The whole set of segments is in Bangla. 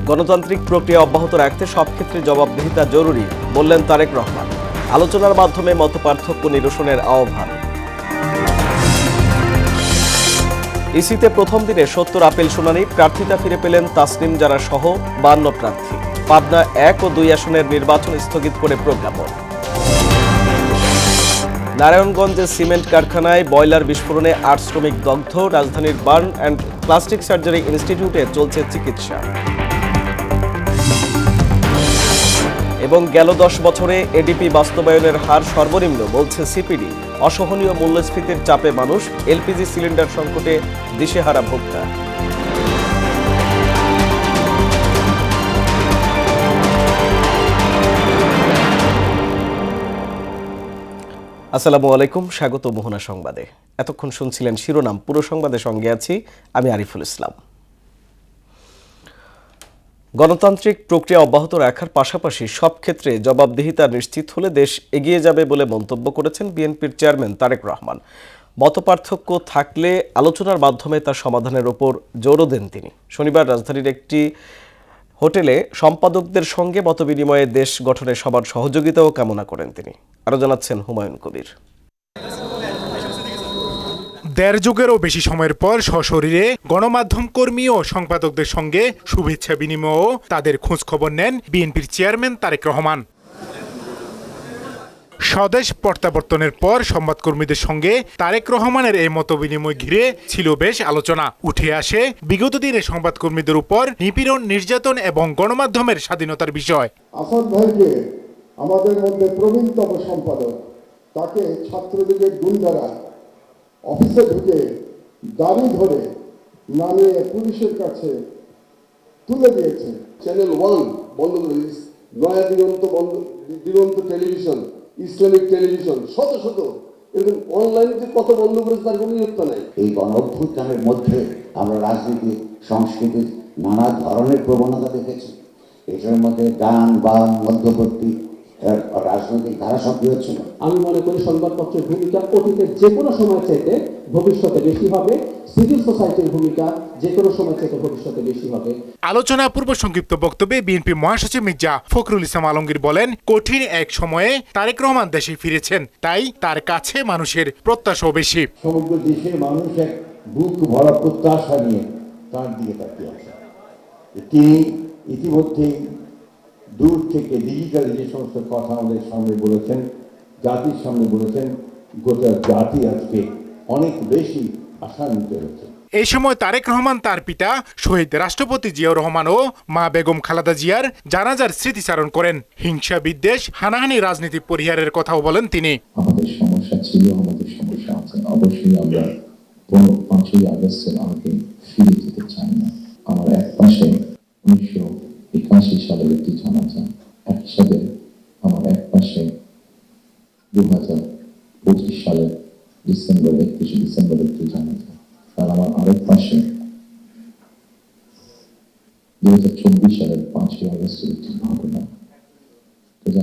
গণতান্ত্রিক প্রক্রিয়া অব্যাহত রাখতে সব ক্ষেত্রে জবাবদিহিতা জরুরি বললেন তারেক রহমান। আলোচনার মাধ্যমে মতপার্থক্য নিরসনের আহ্বান। ইসিতে প্রথম দিনে ৭০ আপিল শুনানি, প্রার্থিতা ফিরে পেলেন তাসনিম জারা সহ ৫২ প্রার্থী। পাবনা ১ ও ২ আসনের নির্বাচন স্থগিত করে প্রজ্ঞাপন। নারায়ণগঞ্জে সিমেন্ট কারখানায় বয়লার বিস্ফোরণে ৮ শ্রমিক দগ্ধ। রাজধানীর বার্ন অ্যান্ড প্লাস্টিক সার্জারি ইনস্টিটিউটে চলছে চিকিৎসা। এবং গেল ১০ বছরে এডিপি বাস্তবায়নের হার সর্বনিম্ন বলছে সিপিডি। অসহনীয় মূল্যস্ফীতির চাপে মানুষ, এলপিজি সিলিন্ডার সংকটে দিশেহারা ভোক্তা। আসসালামু আলাইকুম, স্বাগত মোহনা সংবাদে। এতক্ষণ শুনছিলেন শিরোনাম, পুরো সংবাদের সঙ্গে আছি আমি আরিফুল ইসলাম। গণতান্ত্রিক প্রক্রিয়া অব্যাহত রাখার পাশাপাশি সব ক্ষেত্রে জবাবদিহিতা নিশ্চিত হলে দেশ এগিয়ে যাবে বলে মন্তব্য করেছেন বিএনপির চেয়ারম্যান তারেক রহমান। মতপার্থক্য থাকলে আলোচনার মাধ্যমে তার সমাধানের ওপর জোরও দেন তিনি। শনিবার রাজধানীর একটি হোটেলে সম্পাদকদের সঙ্গে মতবিনিময়ে দেশ গঠনে সবার সহযোগিতাও কামনা করেন তিনি। আরও জানাচ্ছেন হুমায়ুন কবির। দেড় যুগেরও বেশি সময়ের পর সশরীরে গণমাধ্যম কর্মী ও সম্পাদকদের সঙ্গে শুভেচ্ছা বিনিময় ও তাদের খোঁজখবর নেন বিএনপির চেয়ারম্যান তারেক রহমান। স্বদেশ প্রত্যাবর্তনের পর সংবাদকর্মীদের সঙ্গে তারেক রহমানের এই মতবিনিময় ঘিরে ছিল বেশ আলোচনা। উঠে আসে বিগত দিনে সংবাদকর্মীদের উপর নিপীড়ন, নির্যাতন এবং গণমাধ্যমের স্বাধীনতার বিষয়। আসাদ ভাইকে আমাদের মধ্যে প্রবীণতম সম্পাদক, তাকে ছাত্রলীগের গুন্ডারা অফিসে ঢুকে দাড়ি ধরে নামিয়ে পুলিশের কাছে তুলে দিয়েছে। চ্যানেল 1 বন্ধ করে দিয়েছে, Naya Diganta television, Islamic television, শত শত এরকম অনলাইনে যে কত বন্ধ করেছে তার কোনো নিয়ন্ত্রণ নাই। এই গণ অভ্যুত্থানের মধ্যে আমরা রাজনীতি, সংস্কৃতির নানা ধরনের প্রবণতা দেখেছি। এটার মধ্যে গান বা মধ্যবর্তী রাজনৈতিক ধারা সক্রিয় ছিল। আমি মনে করি সংবাদপত্রের ভূমিকা অতীতে যে কোনো সময় চাইতে ভবিষ্যতে বেশি হবে, সিভিল সোসাইটির ভূমিকা যে কোনো সময় চাইতে ভবিষ্যতে বেশি হবে। আলোচনা পূর্ব সংক্ষিপ্ত বক্তব্যে বিএনপি মহাসচিব মির্জা ফখরুল ইসলাম আলমগীর বলেন, কঠিন এক সময়ে তারেক রহমান দেশে ফিরেছেন, তাই তার কাছে মানুষের প্রত্যাশাও বেশি। সমগ্র দেশের মানুষ এক বুক ভরা প্রত্যাশা নিয়ে তার দিকে তাকিয়ে আছে। তিনি ইতিমধ্যেই দূর থেকে ডিজিটালি যে সমস্ত কথা আমাদের সামনে বলেছেন, জাতির সামনে বলেছেন, গোটা জাতি আজকে অনেক বেশি আশান্বিত হচ্ছে। এই সময় তারেক রহমান তার পিতা শহীদ রাষ্ট্রপতি জিয়াউর রহমান ও মা বেগম খালেদা জিয়ার জানাজার স্মৃতিচারণ করেন। হিংসা, বিদ্বেষ, হানাহানি রাজনীতি পরিহারের কথাও বলেন তিনি। আমাদের সমস্যা ছিল, আমাদের সমস্যা আছে, অবশ্যই আমরা 5ই আগস্টের আগে ফিরে যেতে চাই না। আমার এক পাশে 1981 সালের একটি জানাজা, একই সাথে আমার এক পাশে 2025 সালের 31 ডিসেম্বর একটি জানাজা, আর আমার আরেক পাশে 2024 সালের 5ই আগস্টের একটি ঘটনা।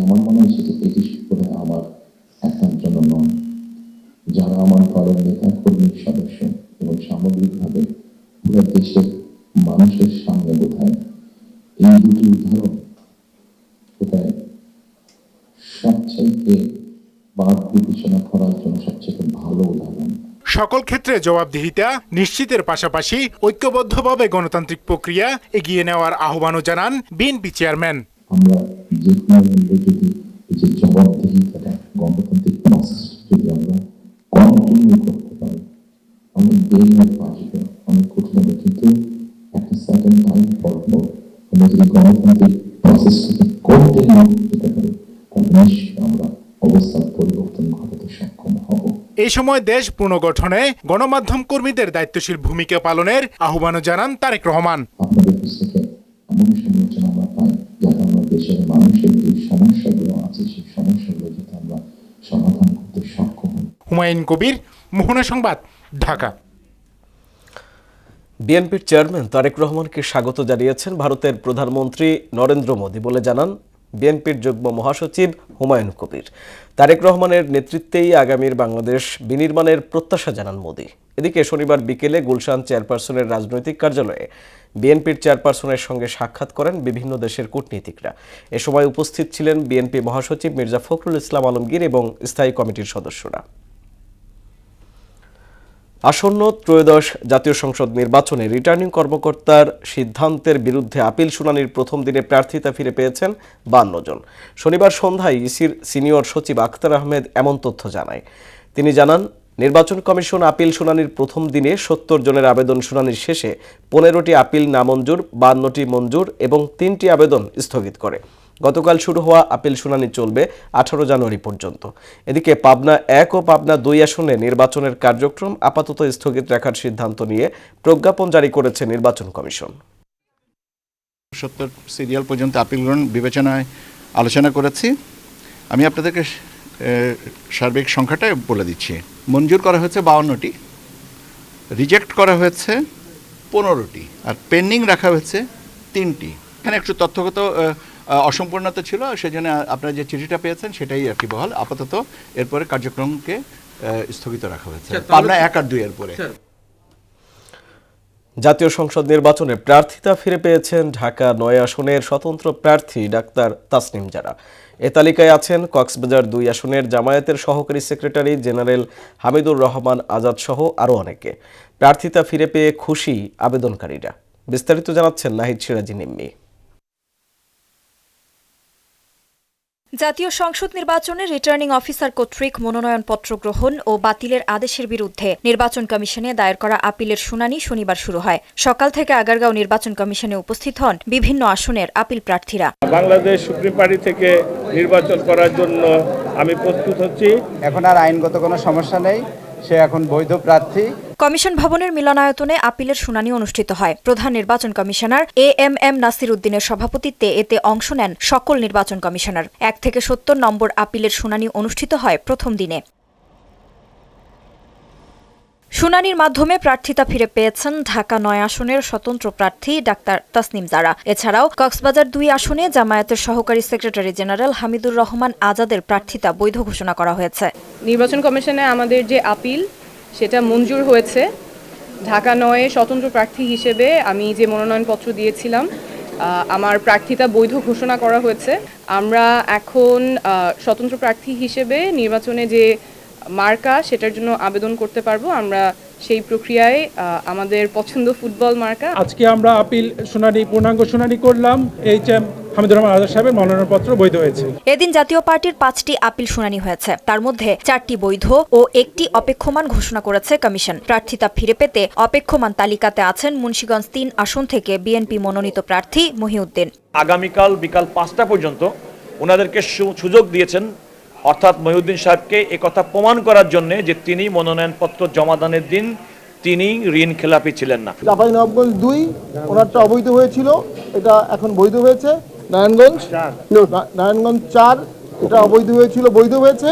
আমার মনে হয় সেটা এটি করে আমার একার জন্য নয়, যারা আমার দলের নেতা কর্মী, সদস্য এবং সামগ্রিকভাবে পুরো দেশের মানুষের সামনে বোধহয় এই দুটি উদাহরণ কোথায় সবচেয়ে বাদ বিবেচনা করার জন্য সবচেয়ে ভালো উদাহরণ। সকল ক্ষেত্রে জবাবদিহিতা নিশ্চিতের পাশাপাশি ঐক্যবদ্ধভাবে গণতান্ত্রিক প্রক্রিয়া এগিয়ে নেওয়ার আহ্বানও জানান বিএনপি চেয়ারম্যান। আমরা যে কোনো মূল্যে যদি এই যে জবাবদিহিতাটা, গণতান্ত্রিক প্রসেস যদি আমরা কন্টিনিউ করতে পারি, অনেক দেরি আসবে, অনেক কঠিন হবে, কিন্তু একটা সার্টেন টাইম পর আমরা যদি গণতান্ত্রিক প্রসেসটাকে কন্টিনিউ করতে পারি, তাহলে নিশ্চয়ই আমরা অবস্থার পরিবর্তন ঘটাতে সক্ষম হব। এই সময় দেশ পুনর্গঠনে গণমাধ্যম কর্মীদের দায়িত্বশীল ভূমিকা পালনের আহ্বানও জানান তারেক রহমান। আপনাদের কাছ থেকে এমন সমালোচনা আমরা পাই যাতে আমরা দেশের মানুষের যে সমস্যাগুলো আছে সেই সমস্যাগুলো যাতে আমরা সমাধান করতে সক্ষম হই। হুমায়ুন কবির, মোহনা সংবাদ, ঢাকা। বিএনপির চেয়ারম্যান তারেক রহমানকে স্বাগত জানিয়েছেন ভারতের প্রধানমন্ত্রী নরেন্দ্র মোদী বলে জানান বিএনপির যুগ্ম মহাসচিব হুমায়ুন কবির। তারেক রহমানের নেতৃত্বেই আগামীর বাংলাদেশ বিনির্মাণের প্রত্যাশা জানান মোদী। এদিকে শনিবার বিকেলে গুলশান চেয়ারপারসনের রাজনৈতিক কার্যালয়ে বিএনপির চেয়ারপারসনের সঙ্গে সাক্ষাৎ করেন বিভিন্ন দেশের কূটনীতিকরা। এ সময় উপস্থিত ছিলেন বিএনপি মহাসচিব মির্জা ফখরুল ইসলাম আলমগীর এবং স্থায়ী কমিটির সদস্যরা। আসন্ন ত্রয়োদশ জাতীয় সংসদ নির্বাচনে রিটার্নিং কর্মকর্তার সিদ্ধান্তের বিরুদ্ধে আপিল শুনানির প্রথম দিনে প্রার্থিতা ফিরে পেয়েছেন 52 জন। শনিবার সন্ধ্যায় ইসির সিনিয়র সচিব আখতার আহমেদ এমন তথ্য জানায়। তিনি জানান, নির্বাচন কমিশন আপিল শুনানির প্রথম দিনে 70 জনের আবেদন শুনানির শেষে 15টি আপিল নামঞ্জুর, 52টি মঞ্জুর এবং 3টি আবেদন স্থগিত করে। গতকাল শুরু হওয়া আপিল শুনানি চলবে 18 জানুয়ারি পর্যন্ত। এদিকে পাবনা 1 ও পাবনা 2 আসনে নির্বাচনের কার্যক্রম আপাতত স্থগিত রাখার সিদ্ধান্ত নিয়ে প্রজ্ঞাপন জারি করেছে নির্বাচন কমিশন। 70 সিরিয়াল পর্যন্ত আপিলগ্রহণ বিবেচনায় আলোচনা করেছি। আমি আপনাদেরকে সার্বিক সংখ্যাটা বলে দিচ্ছি। মঞ্জুর করা হয়েছে 52টি, রিজেক্ট করা হয়েছে 15টি, আর পেন্ডিং রাখা হয়েছে 3টি। এখানে একটু তথ্যগত অসম্পূর্ণতা ছিল, সেজন্য আপনারা যে চিঠিটা পেয়েছেন সেটাই আর কি বহাল। আপাতত এরপরে কার্যক্রমকে স্থগিত রাখা হয়েছে পাবনা 1 আর 2 এর পরে। জাতীয় সংসদ নির্বাচনে প্রার্থিতা ফিরে পেয়েছেন ঢাকা 9 আসনের স্বতন্ত্র প্রার্থী ডাক্তার তাসনিম জারা। এ তালিকায় আছেন কক্সবাজার 2 আসনের জামায়াতের সহকারী সেক্রেটারি জেনারেল হামিদুর রহমান আজাদ সহ আরও অনেকে। প্রার্থিতা ফিরে পেয়ে খুশি আবেদনকারীরা। বিস্তারিত জানাচ্ছেন নাহিদ সিরাজি নিম্মি। জাতীয় সংসদ নির্বাচনে রিটার্নিং অফিসার কর্তৃক মনোনয়নপত্র গ্রহণ ও বাতিলের আদেশের বিরুদ্ধে নির্বাচন কমিশনে দায়ের করা আপিলের শুনানি শনিবার শুরু হয়। সকাল থেকে আগারগাঁও নির্বাচন কমিশনে উপস্থিত হন বিভিন্ন আসনের আপিল প্রার্থীরা। বাংলাদেশ সুপ্রিম পার্টি থেকে নির্বাচন করার জন্য আমি প্রস্তুত হচ্ছি। এখন আর আইনগত কোনো সমস্যা নেই, সে এখন বৈধ প্রার্থী। কমিশন ভবনের মিলনায়তনে আপিলের শুনানি অনুষ্ঠিত হয়। প্রধান নির্বাচন কমিশনার এএমএম নাসির উদ্দিনের সভাপতিত্বে এতে অংশ নেন সকল নির্বাচন কমিশনার। 1 থেকে 70 নম্বর আপিলের শুনানি অনুষ্ঠিত হয় প্রথম দিনে। শুনানির মাধ্যমে প্রার্থিতা ফিরে পেয়েছেন ঢাকা 9 আসনের স্বতন্ত্র প্রার্থী ডাক্তার তাসনিম জারা। এছাড়াও কক্সবাজার 2 আসনে জামায়াতের সহকারী সেক্রেটারি জেনারেল হামিদুর রহমান আজাদের প্রার্থিতা বৈধ ঘোষণা করা হয়েছে। নির্বাচন কমিশনে আমাদের যে আপিল সেটা মঞ্জুর হয়েছে। ঢাকা 9 স্বতন্ত্র প্রার্থী হিসেবে আমি যে মনোনয়নপত্র দিয়েছিলাম, আমার প্রার্থিতা বৈধ ঘোষণা করা হয়েছে। আমরা এখন স্বতন্ত্র প্রার্থী হিসেবে নির্বাচনে যে মার্কা সেটার জন্য আবেদন করতে পারবো। আমরা সেই প্রক্রিয়ায় আমাদের পছন্দ ফুটবল মার্কা। আজকে আমরা আপিল শুনানি পূর্ণাঙ্গ শুনানি করলাম। এইচএম হামিদুর রহমান আজাদ সাহেবের মনোনয়নপত্র বৈধ হয়েছে। এদিন জাতীয় পার্টির 5টি আপিল শুনানি হয়েছে। তার মধ্যে 4টি বৈধ ও 1টি অপেক্ষমান ঘোষণা করেছে কমিশন। প্রার্থিতা ফিরে পেতে অপেক্ষমান তালিকাতে আছেন মুন্সিগঞ্জ 3 আসন থেকে বিএনপি মনোনীত প্রার্থী মহিউদ্দিন। আগামীকাল বিকাল 5টা পর্যন্ত ওনাদেরকে সুযোগ দিয়েছেন, অর্থাৎ মহিউদ্দিন সাহেবকে একথা প্রমাণ করার জন্য যে তিনি মনোনয়নপত্র জমাদানের দিন তিনি ঋণ খেলাপি ছিলেন না। চাঁপাইনবাবগঞ্জ 2 ওনারটা অবৈধ হয়েছিল, এটা এখন বৈধ হয়েছে। নারায়ণগঞ্জ 4 এটা অবৈধ হয়েছিল, বৈধ হয়েছে।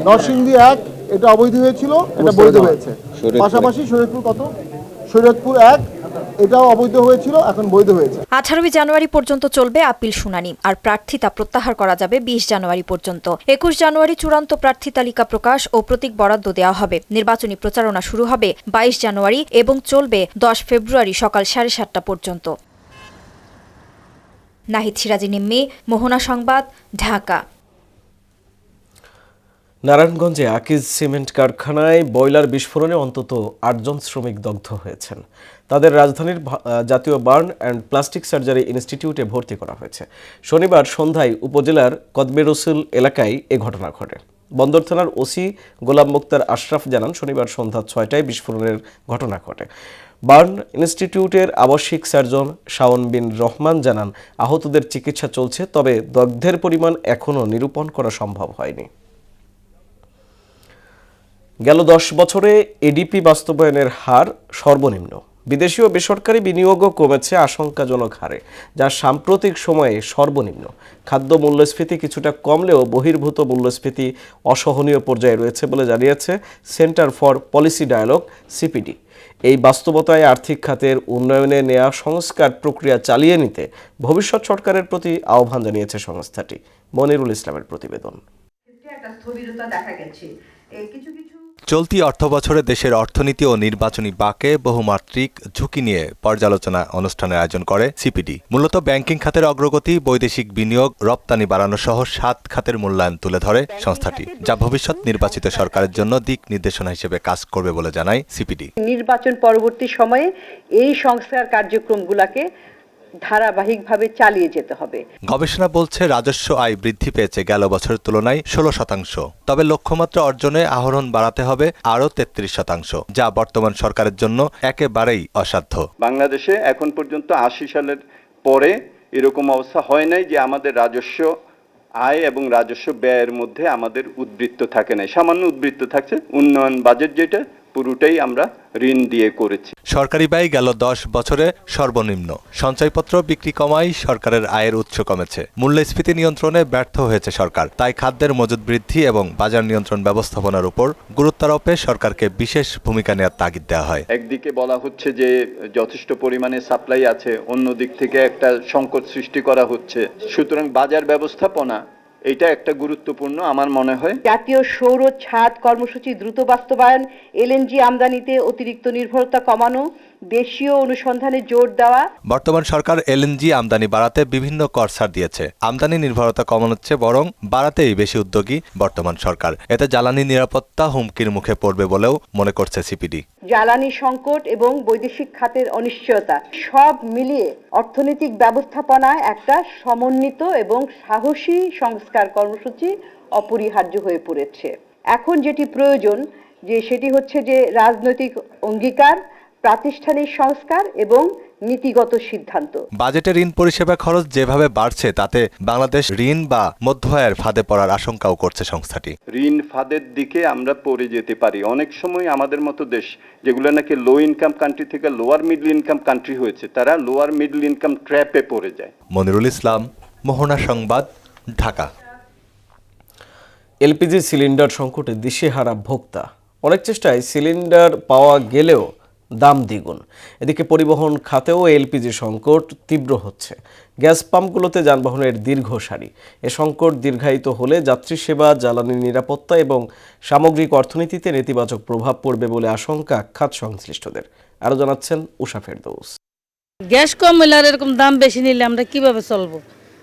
নরসিংদী 1 এটা অবৈধ হয়েছিল, এটা বৈধ হয়েছে। পাশাপাশি শরীয়তপুর 1 এটাও অবৈধ হয়েছিল, এখন বৈধ হয়েছে। 18 জানুয়ারি পর্যন্ত চলবে আপিল শুনানি, আর প্রার্থিতা প্রত্যাহার করা যাবে 20 জানুয়ারি পর্যন্ত। 21 জানুয়ারি চূড়ান্ত প্রার্থী তালিকা প্রকাশ ও প্রতীক বরাদ্দ দেওয়া হবে। নির্বাচনী প্রচারণা শুরু হবে 22 জানুয়ারি এবং চলবে 10 ফেব্রুয়ারি সকাল 7:30 পর্যন্ত। নাহিদ সিরাজি নিম্মি, মোহনা সংবাদ, ঢাকা। নারায়ণগঞ্জে আকিজ সিমেন্ট কারখানায় বয়লার বিস্ফোরণে অন্তত 8 জন শ্রমিক দগ্ধ হয়েছেন। তাদের রাজধানীর জাতীয় বার্ন অ্যান্ড প্লাস্টিক সার্জারি ইনস্টিটিউটে ভর্তি করা হয়েছে। শনিবার সন্ধ্যায় উপজেলার কদবে রসুল এলাকায় এ ঘটনা ঘটে। বন্দর থানার ওসি গোলাম মুক্তার আশরাফ জানান, শনিবার সন্ধ্যা 6টায় বিস্ফোরণের ঘটনা ঘটে। বার্ন ইনস্টিটিউটের আবাসিক সার্জন শাওন বিন রহমান জানান, আহতদের চিকিৎসা চলছে, তবে দগ্ধের পরিমাণ এখনও নিরূপণ করা সম্ভব হয়নি। গেল 10 বছরে এডিপি বাস্তবায়নের হার সর্বনিম্ন। বিদেশি ও বেসরকারি বিনিয়োগও কমেছে আশঙ্কাজনক হারে, যা সাম্প্রতিক সময়ে সর্বনিম্ন। খাদ্য মূল্যস্ফীতি কিছুটা কমলেও বহির্ভূত মূল্যস্ফীতি অসহনীয় পর্যায়ে রয়েছে বলে জানিয়েছে centre for policy dialogue CPD. এই বাস্তবতায় আর্থিক খাতের উন্নয়নে নেওয়া সংস্কার প্রক্রিয়া চালিয়ে নিতে ভবিষ্যৎ সরকারের প্রতি আহ্বান জানিয়েছে সংস্থাটি। মনিরুল ইসলামের প্রতিবেদন। চলতি অর্থবছরে দেশের অর্থনীতি ও নির্বাচনী বাঁকে বহুমাত্রিক ঝুঁকি নিয়ে পর্যালোচনা অনুষ্ঠানের আয়োজন করে সিপিডি। মূলত ব্যাংকিং খাতের অগ্রগতি, বৈদেশিক বিনিয়োগ, রপ্তানি বাড়ানো সহ 7 খাতের মূল্যায়ন তুলে ধরে সংস্থাটি, যা ভবিষ্যৎ নির্বাচিত সরকারের জন্য দিক নির্দেশনা হিসেবে কাজ করবে বলে জানায় সিপিডি। নির্বাচন পরবর্তী সময়ে এই সংস্কার কার্যক্রমগুলোকে ধারাবাহিকভাবে চালিয়ে যেতে হবে। গবেষণা বলছে রাজস্ব আয় বৃদ্ধি পেয়েছে গেল বছরের তুলনায় 16%। তবে লক্ষ্যমাত্রা অর্জনে আহরণ বাড়াতে হবে আরও 33%, যা বর্তমান সরকারের জন্য একেবারেই অসাধ্য। বাংলাদেশে এখন পর্যন্ত 80 সালের পরে এরকম অবস্থা হয় নাই যে আমাদের রাজস্ব আয় এবং রাজস্ব ব্যয়ের মধ্যে আমাদের উদ্বৃত্ত থাকে নাই। সামান্য উদ্বৃত্ত থাকছে। উন্নয়ন বাজেট যেটা পুরোটাই আমরা ঋণ দিয়ে করেছি। সরকারি ব্যয় গেল 10 বছরে সর্বনিম্ন। সঞ্চয়পত্র বিক্রি কমায় সরকারের আয়ের উৎস কমেছে। মূল্যস্ফীতি নিয়ন্ত্রণে ব্যর্থ হয়েছে সরকার। তাই খাদ্যের মজুত বৃদ্ধি এবং বাজার নিয়ন্ত্রণ ব্যবস্থাপনার উপর গুরুত্বারোপে সরকারকে বিশেষ ভূমিকা নেওয়ার তাগিদ দেওয়া হয়। একদিকে বলা হচ্ছে যে যথেষ্ট পরিমাণে সাপ্লাই আছে, অন্য দিক থেকে একটা সংকট সৃষ্টি করা হচ্ছে। সুতরাং বাজার ব্যবস্থাপনা এটা একটা গুরুত্বপূর্ণ আমার মনে হয়। জাতীয় সৌর ছাদ কর্মসূচি দ্রুত বাস্তবায়ন, এলএনজি আমদানিতে অতিরিক্ত নির্ভরতা কমানো, দেশীয় অনুসন্ধানে জোর দেওয়া। বর্তমান সরকার এলএনজি আমদানি বাড়াতে বিভিন্ন কর ছাড় দিয়েছে। আমদানি নির্ভরতা কমানোচ্ছে বরং বাড়াতেই বেশি উদ্যোগী বর্তমান সরকার। এতে জ্বালানি নিরাপত্তা হুমকির মুখে পড়বে বলেও মনে করছে সিপিডি। জ্বালানি সংকট এবং বৈদেশিক খাতের অনিশ্চয়তা সব মিলিয়ে অর্থনৈতিক ব্যবস্থাপনায় একটা সমন্বিত এবং সাহসী সংস্কার কর্মসূচি অপরিহার্য হয়ে পড়েছে। এখন যেটি প্রয়োজন সেটি হচ্ছে যে রাজনৈতিক অঙ্গীকার, প্রাতিষ্ঠানিক সংস্কার এবং নীতিগত সিদ্ধান্ত। বাজেটে ঋণ পরিষেবা খরচ যেভাবে বাড়ছে তাতে বাংলাদেশ ঋণ বা মধ্য আয়ের ফাঁদে পড়ার আশঙ্কাও করছে সংস্থাটি। ঋণ ফাঁদের দিকে আমরা পড়ে যেতে পারি। অনেক সময় আমাদের মতো দেশ যেগুলো নাকি লো ইনকাম কান্ট্রি থেকে লোয়ার মিডল ইনকাম কান্ট্রি হয়েছে, তারা লোয়ার মিডল ইনকাম ট্র্যাপে পড়ে যায়। মনিরুল ইসলাম, মোহনা সংবাদ, ঢাকা। এলপিজি সিলিন্ডার সংকটে দিশেহারা ভোক্তা। অনেক চেষ্টায় সিলিন্ডার পাওয়া গেলেও দাম দ্বিগুণ। এদিকে পরিবহন খাতেও এলপিজি সংকট তীব্র হচ্ছে। গ্যাস পাম্পগুলোতে যানবাহনের দীর্ঘ সারি। এ সংকট দীর্ঘায়িত হলে যাত্রী সেবা, জ্বালানি নিরাপত্তা এবং সামগ্রিক অর্থনীতিতে নেতিবাচক প্রভাব পড়বে বলে আশঙ্কা খাত সংশ্লিষ্টদের। আরও জানাচ্ছেন উষা ফেরদৌস। গ্যাস কম হলে আর এরকম দাম বেশি নিলে আমরা কিভাবে চলবো?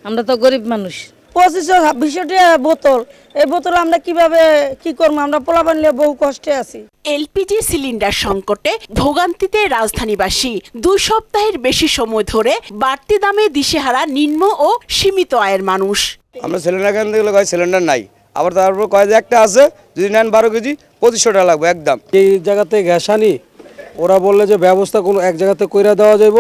আমরা তো গরিব মানুষ। 2500-2600 টাকা বোতল, এই বোতল আমরা কিভাবে কি করবো? আমরা পোলাপান নিয়ে বহু কষ্টে আছি। এলপিজি সিলিন্ডার সংকটে ভোগান্তিতে রাজধানীবাসী। 2 সপ্তাহের বেশি সময় ধরে বাড়তি দামে দিশেহারা নিম্ন ও সীমিত আয়ের মানুষ। আমরা সিলিন্ডার কিনতে গেলে সিলিন্ডার নাই, আবার তারপর কয় যে একটা আছে, যদি নেন 12 কেজি 2500 টাকা লাগবে একদম। এই জায়গাতে গ্যাস আনি, ওরা বললে যে ব্যবস্থা কোনো এক জায়গাতে কইরা দেওয়া যাইব,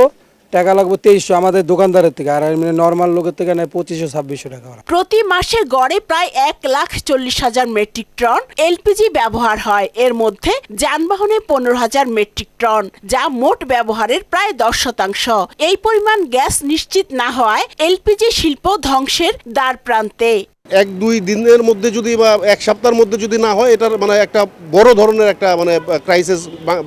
টাকা লাগবে 2300 আমাদের দোকানদারের থেকে, আর নর্মাল লোকের থেকে নেয় 2500-2600 টাকা। প্রতি মাসে গড়ে প্রায় 1,40,000 মেট্রিক টন এলপিজি ব্যবহার হয়। এর মধ্যে যানবাহনে 15,000 মেট্রিক টন, যা মোট ব্যবহারের প্রায় 10%। এই পরিমাণ গ্যাস নিশ্চিত না হওয়ায় এলপিজি শিল্প ধ্বংসের দ্বার প্রান্তে। 1-2 দিনের মধ্যে যদি বা 1 সপ্তাহের মধ্যে যদি না হয়, এটার মানে একটা বড় ধরনের একটা ক্রাইসিস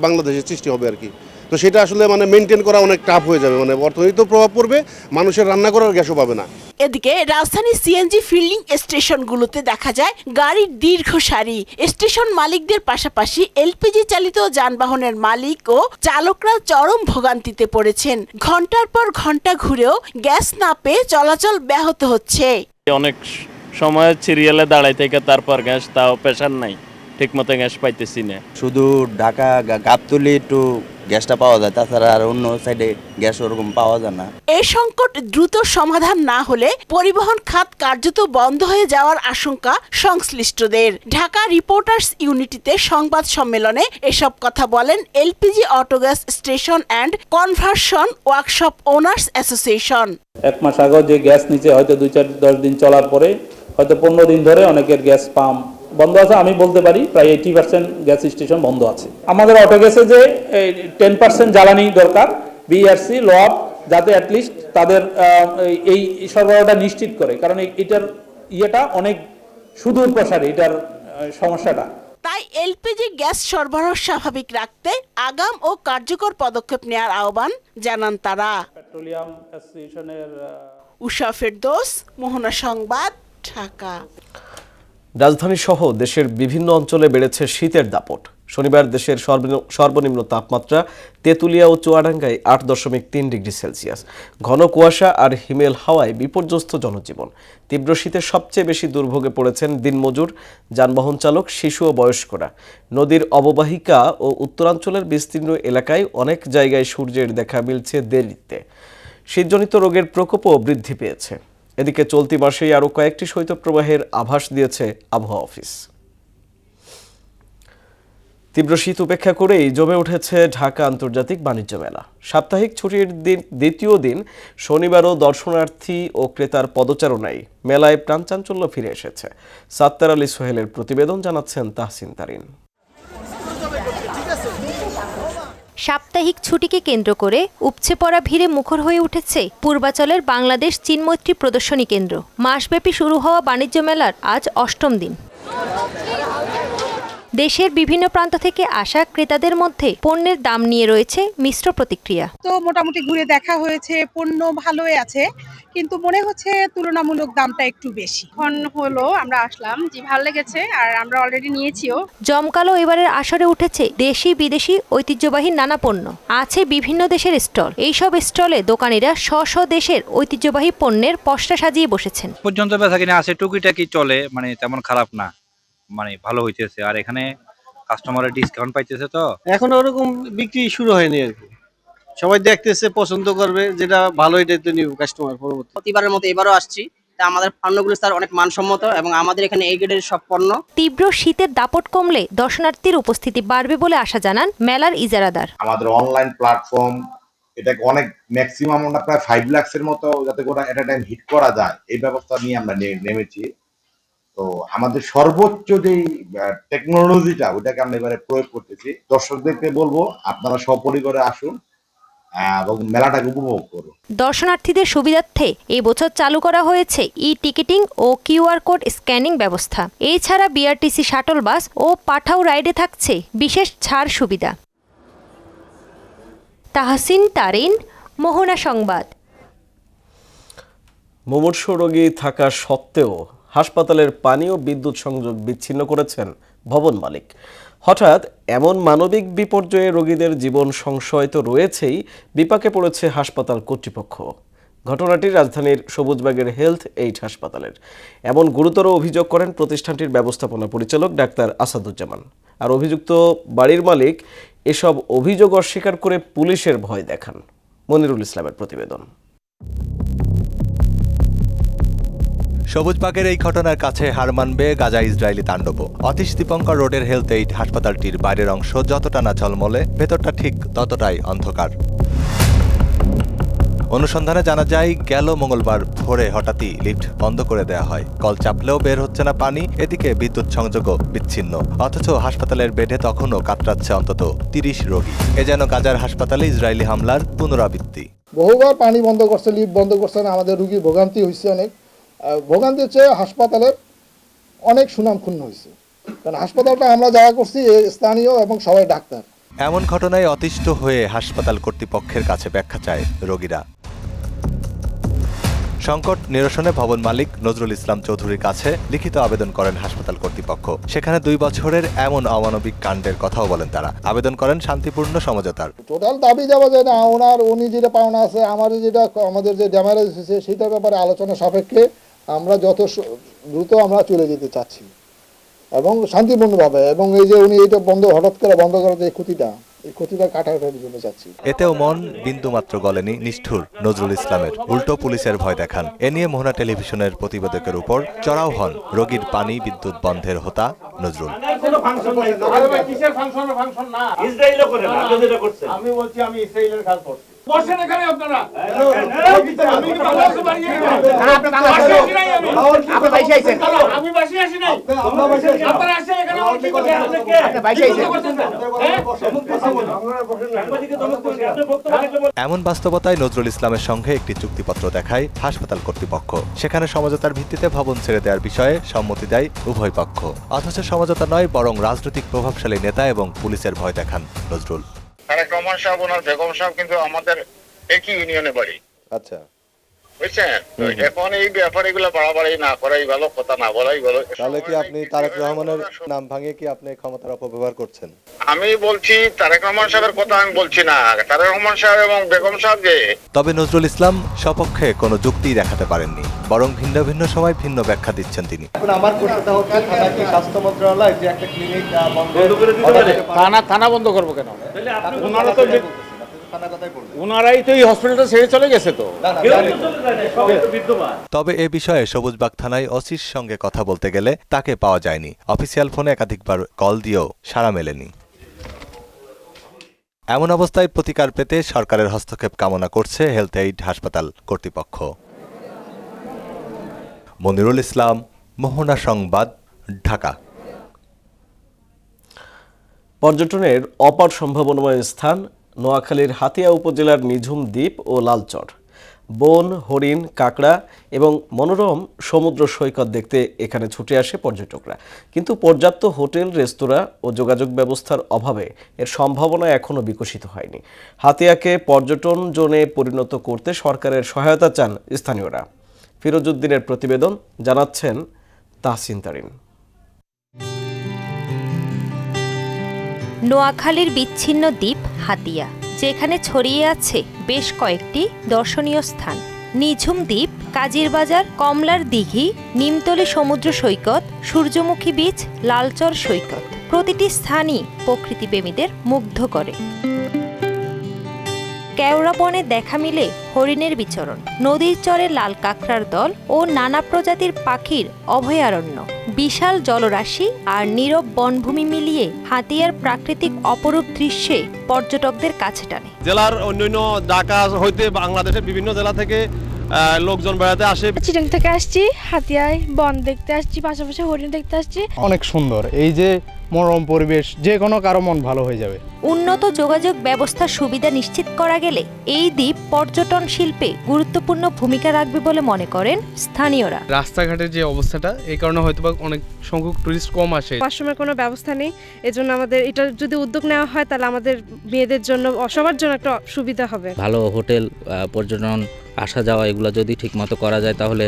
বাংলাদেশে সৃষ্টি হবে আর কি। তো সেটা আসলে মেনটেন করা অনেক টাফ হয়ে যাবে, অর্থনীতিতে প্রভাব পড়বে, মানুষের রান্না করার গ্যাসও পাবে না। এদিকে রাজধানী সিএনজি ফিলিং স্টেশনগুলোতে দেখা যায় গাড়ির দীর্ঘ সারি। স্টেশন মালিকদের পাশাপাশি এলপিজি চালিত যানবাহনের মালিক ও চালকরা চরম ভোগান্তিতে পড়েছেন। ঘন্টার পর ঘন্টা ঘুরেও গ্যাস না পেয়ে চলাচল ব্যাহত হচ্ছে। অনেক সময় সিরিয়ালে দাঁড়াই থেকে তারপর গ্যাস, তাও প্রেশার নাই, ঠিক মতো গ্যাস পাইতেছি না। শুধু ঢাকা গাবতলী একটু গ্যাসটা পাওয়া যায়, তাছাড়া আর অন্য সাইডে গ্যাস ওরকম পাওয়া যায় না। এই সংকট দ্রুত সমাধান না হলে পরিবহন খাত কার্যত বন্ধ হয়ে যাওয়ার আশঙ্কা সংশ্লিষ্টদের। ঢাকা রিপোর্টার্স ইউনিটিতে সংবাদ সম্মেলনে এসব কথা বলেন LPG autogas station and conversion workshop owners association. 1 মাস আগে যে গ্যাস নিচে হয়তো 2-4-10 দিন চলার পরে হয়তো 15 দিন ধরে অনেকের গ্যাস পাম্প বন্ধ আছে। আমি বলতে পারি প্রায় 80% গ্যাস স্টেশন বন্ধ আছে। আমাদের অটো গ্যাসে যে 10% জ্বালানি দরকার, বিআরসি লোআপ, যাতে অ্যাটলিস্ট তাদের এই সরবরাহটা নিশ্চিত করে, কারণ এটার ইয়েটা অনেক সুদূর প্রসারী এটার সমস্যাটা। তাই এলপিজি গ্যাস সরবরাহ স্বাভাবিক রাখতে আগাম ও কার্যকর পদক্ষেপ নেওয়ার আহ্বান জানান তারা। পেট্রোলিয়াম অ্যাসোসিয়েশনের উষা ফেরদৌস, মোহনা সংবাদ, ঢাকা। রাজধানী সহ দেশের বিভিন্ন অঞ্চলে বেড়েছে শীতের দাপট। শনিবার দেশের সর্বনিম্ন তাপমাত্রা তেঁতুলিয়া ও চুয়াডাঙ্গায় 8.3 ডিগ্রি সেলসিয়াস। ঘন কুয়াশা আর হিমেল হাওয়ায় বিপর্যস্ত জনজীবন। তীব্র শীতে সবচেয়ে বেশি দুর্ভোগে পড়েছেন দিনমজুর, যানবাহন চালক, শিশু ও বয়স্করা। নদীর অববাহিকা ও উত্তরাঞ্চলের বিস্তীর্ণ এলাকায় অনেক জায়গায় সূর্যের দেখা মিলছে দেরিতে। শীতজনিত রোগের প্রকোপও বৃদ্ধি পেয়েছে। এদিকে চলতি মাসেই আরও কয়েকটি শৈত্যপ্রবাহের আভাস দিয়েছে আবহাওয়া অফিস। তীব্র শীত উপেক্ষা করেই জমে উঠেছে ঢাকা আন্তর্জাতিক বাণিজ্য মেলা। সাপ্তাহিক ছুটির দিন দ্বিতীয় দিন শনিবারও দর্শনার্থী ও ক্রেতার পদচারণায় মেলায় প্রাণচাঞ্চল্য ফিরে এসেছে। সাত্তার আলী সোহেলের প্রতিবেদন, জানাচ্ছেন তাহসিন তারিন। সাপ্তাহিক ছুটিকে কেন্দ্র করে উপচে পড়া ভিড়ে মুখর হয়ে উঠেছে পূর্বাচলের বাংলাদেশ চীন মৈত্রী প্রদর্শনী কেন্দ্র। মাসব্যাপী শুরু হওয়া বাণিজ্য মেলার আজ 8ম দিন। দেশের বিভিন্ন প্রান্ত থেকে আসা ক্রেতাদের মধ্যে পণ্যের দাম নিয়ে রয়েছে মিশ্র প্রতিক্রিয়া। তো মোটামুটি ঘুরে দেখা হয়েছে, পণ্য ভালোই আছে, কিন্তু মনে হচ্ছে তুলনামূলক দামটা একটু বেশি। এখন হলো আমরা আসলাম, যে ভালো লেগেছে আর আমরা অলরেডি নিয়েছিও। জমকালো এবারের আসরে উঠেছে দেশি বিদেশি ঐতিহ্যবাহী নানা পণ্য। আছে বিভিন্ন দেশের স্টল। এইসব স্টলে দোকানিরা স্ব দেশের ঐতিহ্যবাহী পণ্যের পসরা সাজিয়ে বসেছেন। পর্যন্ত বেচাকিনা আছে, টুকিটাকি চলে, মানে তেমন খারাপ না, মানে ভালো হইতেছে। আর এখানে কাস্টমারের ডিসকাউন্ট পাইতেছে। তো এখন ওরকম বিক্রি শুরু হয়নি আর কি, সবাই দেখতেছে, পছন্দ করবে, যেটা ভালো এটাই তো নিব কাস্টমার। পরবর্তী প্রতিবারের মতো এবারও আসছি, তা আমাদের পণ্যগুলো স্যার অনেক মানসম্মত এবং আমাদের এখানে এই গ্রেডের সব পণ্য। তীব্র শীতের দাপট কমলে দর্শনার্থীর উপস্থিতি বাড়বে বলে আশা জানান মেলার ইজারাদার। আমাদের অনলাইন প্ল্যাটফর্ম এটাকে অনেক ম্যাক্সিমাম আমরা প্রায় 5 লাখের মতো যাতে করে এট আ টাইম হিট করা যায় এই ব্যবস্থা নিয়ে আমরা নেমেছি। তো আমাদের সর্বোচ্চ যে টেকনোলজিটা ওইটাকে আমরা এবারে প্রয়োগ করতেছি। দর্শকদেরকে বলবো আপনারা সপরিবারে আসুন এবং মেলাটাকে উপভোগ করুন। দর্শনার্থীদের সুবিধার্থে এই বছর চালু করা হয়েছে ই-টিকিটিং ও কিউআর কোড স্ক্যানিং ব্যবস্থা। এছাড়া বিআরটিসি শাটল বাস ও পাঠাও রাইডে থাকছে বিশেষ ছাড় সুবিধা। তাহসিন তারিন, মোহনা সংবাদ। মুমূর্ষু রোগী থাকা সত্ত্বেও হাসপাতালের পানি ও বিদ্যুৎ সংযোগ বিচ্ছিন্ন করেছেন ভবন মালিক। হঠাৎ এমন মানবিক বিপর্যয়ে রোগীদের জীবন সংশয় তো রয়েছেই, বিপাকে পড়েছে হাসপাতাল কর্তৃপক্ষ। ঘটনাটি রাজধানীর সবুজবাগের হেলথ এইড হাসপাতালের। এমন গুরুতর অভিযোগ করেন প্রতিষ্ঠানটির ব্যবস্থাপনা পরিচালক ডাক্তার আসাদুজ্জামান। আর অভিযুক্ত বাড়ির মালিক এসব অভিযোগ অস্বীকার করে পুলিশের ভয় দেখান। মনিরুল ইসলামের প্রতিবেদন। সবুজবাগের এই ঘটনার কাছে হার মানবে গাজা ইসরায়েলি তাণ্ডব। অতীশ দীপঙ্কর রোডের হেলথ এইড হাসপাতালটির বাইরের অংশ যতটা না ঝলমলে, ভেতরটা ঠিক ততটাই অন্ধকার। অনুসন্ধানে জানা যায়, গেল মঙ্গলবার ভোরে হঠাৎই লিফট বন্ধ করে দেওয়া হয়। কল চাপলেও বের হচ্ছে না পানি, এদিকে বিদ্যুৎ সংযোগও বিচ্ছিন্ন। অথচ হাসপাতালের বেডে তখনও কাতরাচ্ছে অন্তত 30 রোগী। এ যেন গাজার হাসপাতালে ইসরায়েলি হামলার পুনরাবৃত্তি। বহুবার পানি বন্ধ করছে, লিফট বন্ধ করছে না, আমাদের রুগী ভোগান্তি হয়েছে। অনেক ভোগান্তি হচ্ছে, হাসপাতালের অনেক সুনাম ক্ষুণ্ণ হয়েছে, কারণ হাসপাতালটা আমরা যারা করছি স্থানীয় এবং সবাই ডাক্তার। এমন ঘটনায় অতিষ্ঠ হয়ে হাসপাতাল কর্তৃপক্ষের কাছে ব্যাখ্যা চায় রোগীরা। সংকট নিরসনে ভবন মালিক নজরুল ইসলাম চৌধুরীর কাছে লিখিত আবেদন করেন হাসপাতাল কর্তৃপক্ষ। সেখানে 2 বছরের এমন অমানবিক কাণ্ডের কথাও বলেন তারা। আবেদন করেন শান্তিপূর্ণ সমঝোতার। টোটাল দাবি দেওয়া যায় না, উনি যেটা পাওনা আছে, আমাদের যে ড্যামেজ হয়েছে সেটার ব্যাপারে আলোচনা সাপেক্ষে আমরা যত দ্রুত আমরা চলে যেতে চাচ্ছি এবং শান্তিপূর্ণভাবে। এবং এই যে উনি এটা হঠাৎ করে বন্ধ করার যে ক্ষতিটা কাটানোর জন্য চাচ্ছি। এতেও মন বিন্দুমাত্র গলেনি নিষ্ঠুর নজরুল ইসলামের। উল্টো পুলিশের ভয় দেখান। এ নিয়ে মোহনা টেলিভিশনের প্রতিবেদকের উপর চড়াও হন রোগীর পানি বিদ্যুৎ বন্ধের হোতা নজরুল। এমন বাস্তবতায় নজরুল ইসলামের সঙ্গে একটি চুক্তিপত্র দেখায় হাসপাতাল কর্তৃপক্ষ। সেখানে সমঝোতার ভিত্তিতে ভবন ছেড়ে দেওয়ার বিষয়ে সম্মতি দেয় উভয় পক্ষ। অথচ সমঝোতা নয়, বরং রাজনৈতিক প্রভাবশালী নেতা এবং পুলিশের ভয় দেখান নজরুল। তারেক রহমান সাহেব ওনার বেগম সাহেব কিন্তু আমাদের একই ইউনিয়নে বাড়ি। আচ্ছা। তো বুঝছেন? তো এখন এই ব্যাপার এগুলো বাড়াবাড়ি না করাই ভালো, কথা না বলাই ভালো। তাহলে কি আপনি তারেক রহমানের নাম ভাঙিয়ে কি আপনি ক্ষমতার অপব্যবহার করছেন? আমি বলছি তারেক রহমান সাহেবের কথা আমি বলছি না, তারেক রহমান সাহেব এবং বেগম সাহেব যে। তবে নজরুল ইসলাম সপক্ষে কোনো যুক্তি দেখাতে পারেননি, বরং ভিন্ন ভিন্ন সময় ভিন্ন ব্যাখ্যা দিচ্ছেন তিনি। এখন আমার প্রশ্নটা হচ্ছে, থানা কি স্বাস্থ্য মন্ত্রণালয় যে একটা ক্লিনিক বন্ধ করে দিতে পারে? থানা বন্ধ করবো কেন? ওনারাই তো এই হসপিটালটা ছেড়ে চলে গেছে তো। তবে এ বিষয়ে সবুজবাগ থানায় ওসির সঙ্গে কথা বলতে গেলে তাকে পাওয়া যায়নি। অফিসিয়াল ফোনে একাধিকবার কল দিয়েও সাড়া মেলেনি। এমন অবস্থায় প্রতিকার পেতে সরকারের হস্তক্ষেপ কামনা করছে হেলথ এইড হাসপাতাল কর্তৃপক্ষ। মনিরুল ইসলাম, মোহনা সংবাদ, ঢাকা। পর্যটনের অপার সম্ভাবনাময় স্থান নোয়াখালীর হাতিয়া উপজেলার নিঝুম দ্বীপ ও লালচর। বন, হরিণ, কাঁকড়া এবং মনোরম সমুদ্র সৈকত দেখতে এখানে ছুটে আসে পর্যটকরা। কিন্তু পর্যাপ্ত হোটেল, রেস্তোরাঁ ও যোগাযোগ ব্যবস্থার অভাবে এর সম্ভাবনা এখনও বিকশিত হয়নি। হাতিয়াকে পর্যটন জোনে পরিণত করতে সরকারের সহায়তা চান স্থানীয়রা। ফিরোজউদ্দিনের প্রতিবেদন, জানাচ্ছেন তাহসিন তারিন। নোয়াখালীর বিচ্ছিন্ন দ্বীপ হাতিয়া, যেখানে ছড়িয়ে আছে বেশ কয়েকটি দর্শনীয় স্থান। নিঝুম দ্বীপ, কাজির বাজার, কমলার দিঘি, নিমতলী সমুদ্র সৈকত, সূর্যমুখী বীচ, লালচর সৈকত, প্রতিটি স্থানই প্রকৃতিপ্রেমীদের মুগ্ধ করে। কেওড়া বনে দেখা মিলে হরিণের বিচরণ, নদীর চরে লাল কাঁকড়ার দল ও নানা প্রজাতির পাখির অভয়ারণ্য, বিশাল জলরাশি আর নীরব বনভূমি মিলিয়ে হাতিয়ার প্রাকৃতিক অপরূপ দৃশ্যে পর্যটকদের কাছে টানে। জেলার অন্যান্য ঢাকা হইতে বাংলাদেশের বিভিন্ন জেলা থেকে লোকজন বেড়াতে আসে। চিটাং থেকে আসছি, হাতিয়ায় বন দেখতে আসছি, পাশাপাশি হরিণ দেখতে আসছি। অনেক সুন্দর, এই যে মনোরম পরিবেশ, যে কোনো কারো মন ভালো হয়ে যাবে। উন্নত যোগাযোগ ব্যবস্থার সুবিধা নিশ্চিত করা গেলে এই দ্বীপ পর্যটন শিল্পে গুরুত্বপূর্ণ ভূমিকা রাখবে বলে মনে করেন স্থানীয়রা। রাস্তাঘাটের যে অবস্থাটা, এই কারণে হয়তো অনেক সংখ্যক টুরিস্ট কম আসে। ওয়াশরুমের কোনো ব্যবস্থা নেই, এজন্য আমাদের এটা যদি উদ্যোগ নেওয়া হয় তাহলে আমাদের মেয়েদের জন্য, সবার জন্য একটা সুবিধা হবে। ভালো হোটেল, পর্যটন, আসা যাওয়া এগুলো যদি ঠিকমতো করা যায় তাহলে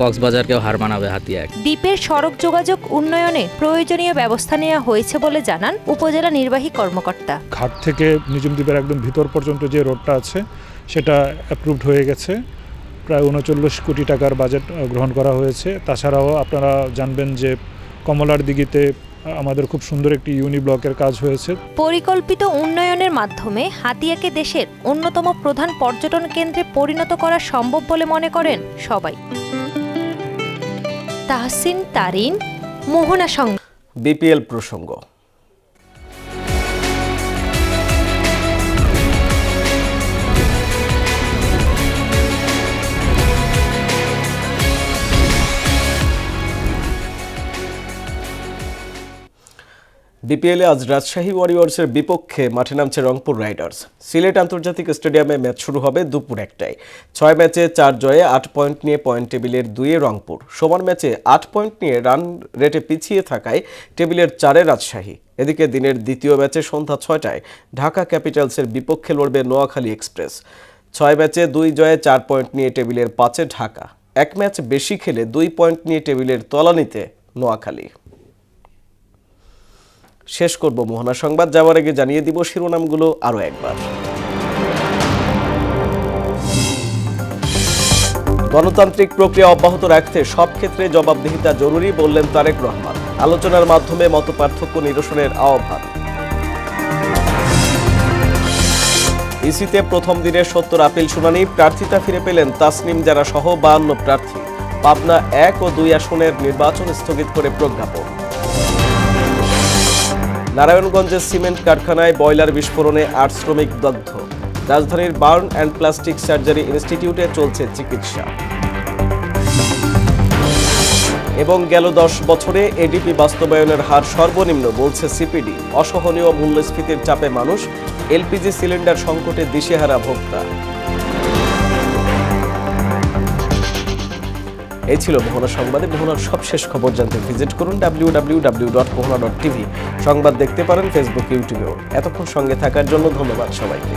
কক্সবাজারকেও হার মানাবে হাতিয়া। দ্বীপের সড়ক যোগাযোগ উন্নয়নে প্রয়োজনীয় ব্যবস্থা নেওয়া হয়েছে বলে জানান উপজেলা নির্বাহী কর্মকর্তা। ঘাট থেকে নিঝুম দ্বীপের একদম ভিতর পর্যন্ত যে রোডটা আছে সেটা অ্যাপ্রুভড হয়ে গেছে। প্রায় ৩৯ কোটি টাকার বাজেট গ্রহণ করা হয়েছে। তাছাড়াও আপনারা জানবেন যে কমলার দিঘিতে আমাদের খুব সুন্দর একটি ইউনি ব্লকের কাজ হয়েছে। পরিকল্পিত উন্নয়নের মাধ্যমে হাতিয়াকে দেশের অন্যতম প্রধান পর্যটন কেন্দ্রে পরিণত করা সম্ভব বলে মনে করেন সবাই। তাহসিন তারিন, মোহনা সংবাদ। বিপিএল প্রসঙ্গ। বিপিএলে আজ রাজশাহী ওয়ারিয়র্সের বিপক্ষে মাঠে নামছে রংপুর রাইডার্স। সিলেট আন্তর্জাতিক স্টেডিয়ামে ম্যাচ শুরু হবে দুপুর 1টায়। 6 ম্যাচে 4 জয়ে 8 পয়েন্ট নিয়ে পয়েন্ট টেবিলের 2-এ রংপুর। সমান ম্যাচে 8 পয়েন্ট নিয়ে রান রেটে পিছিয়ে থাকায় টেবিলের 4-এ রাজশাহী। এদিকে দিনের দ্বিতীয় ম্যাচে সন্ধ্যা 6টায় ঢাকা ক্যাপিটালসের বিপক্ষে লড়বে নোয়াখালী এক্সপ্রেস। 6 ম্যাচে 2 জয়ে 4 পয়েন্ট নিয়ে টেবিলের 5-এ ঢাকা। 1 ম্যাচ বেশি খেলে 2 পয়েন্ট নিয়ে টেবিলের তলানিতে নোয়াখালী। শেষ করব মোহনা সংবাদ, যাওয়ার আগে জানিয়ে দিব শিরোনামগুলো আরও একবার। গণতান্ত্রিক প্রক্রিয়া অব্যাহত রাখতে সব ক্ষেত্রে জবাবদিহিতা জরুরি বললেন তারেক রহমান। আলোচনার মাধ্যমে মতপার্থক্য নিরসনের আহ্বান। ইসিতে প্রথম দিনের ৭০ আপিল শুনানি, প্রার্থিতা ফিরে পেলেন তাসনিম জারা সহ 52 প্রার্থী। পাবনা 1 ও 2 আসনের নির্বাচন স্থগিত করে প্রজ্ঞাপন। নারায়ণগঞ্জের সিমেন্ট কারখানায় বয়লার বিস্ফোরণে 8 শ্রমিক দগ্ধ। রাজধানীর বার্ন অ্যান্ড প্লাস্টিক সার্জারি ইনস্টিটিউটে চলছে চিকিৎসা। এবং গেল 10 বছরে এডিপি বাস্তবায়নের হার সর্বনিম্ন বলছে সিপিডি। অসহনীয় মূল্যস্ফীতির চাপে মানুষ, এলপিজি সিলিন্ডার সংকটে দিশেহারা ভোক্তা। এই ছিল মোহনা সংবাদে। মোহনার সবশেষ খবর জানতে ভিজিট করুন www.mohana.tv। সংবাদ দেখতে পারেন ফেসবুক, ইউটিউবেও। এতক্ষণ সঙ্গে থাকার জন্য ধন্যবাদ সবাইকে।